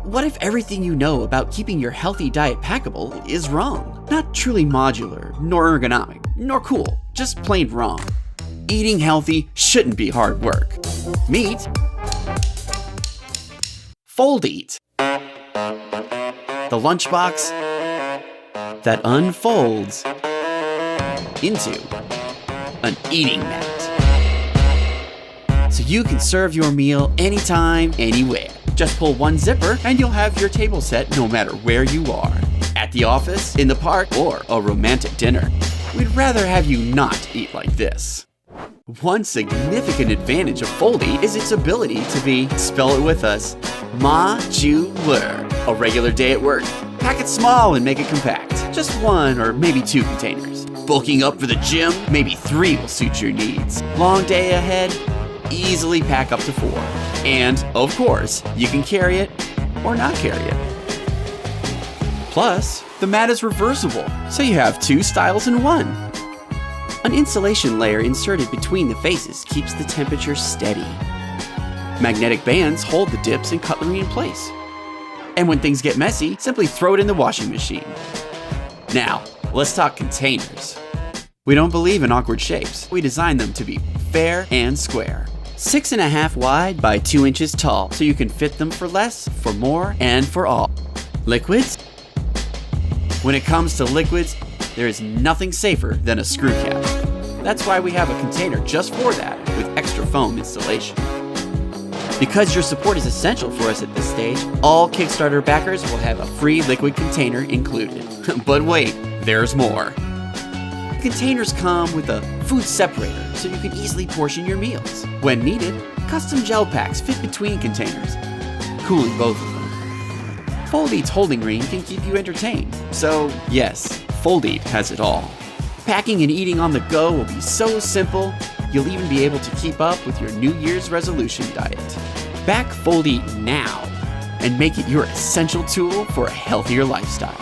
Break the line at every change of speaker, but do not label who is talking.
what if everything you know about keeping your healthy diet packable is wrong? Not truly modular, nor ergonomic, nor cool, just plain wrong. Eating healthy shouldn't be hard work. Meet Fold Eat, the lunchbox that unfolds into an eating mat. So you can serve your meal anytime, anywhere. Just pull one zipper and you'll have your table set no matter where you are. At the office, in the park, or a romantic dinner. We'd rather have you not eat like this. One significant advantage of Fold Eat is its ability to be, spell it with us, modular. A regular day at work, pack it small and make it compact. Just one or maybe two containers. Bulking up for the gym, maybe 3 will suit your needs. Long day ahead, easily pack up to 4. And, of course, you can carry it or not carry it. Plus, the mat is reversible, so you have 2 styles in one. An insulation layer inserted between the faces keeps the temperature steady. Magnetic bands hold the dips and cutlery in place. And when things get messy, simply throw it in the washing machine. Now, let's talk containers. We don't believe in awkward shapes. We designed them to be fair and square. 6.5 wide by 2 inches tall, so you can fit them for less, for more, and for all. Liquids? When it comes to liquids, there is nothing safer than a screw cap. That's why we have a container just for that, with extra foam installation. Because your support is essential for us at this stage, all Kickstarter backers will have a free liquid container included. But wait, there's more. Containers come with a food separator, so you can easily portion your meals. When needed, custom gel packs fit between containers, cooling both of them. Fold Eat's holding ring can keep you entertained. So yes, Fold Eat has it all. Packing and eating on the go will be so simple, you'll even be able to keep up with your New Year's resolution diet. Back Fold Eat now and make it your essential tool for a healthier lifestyle.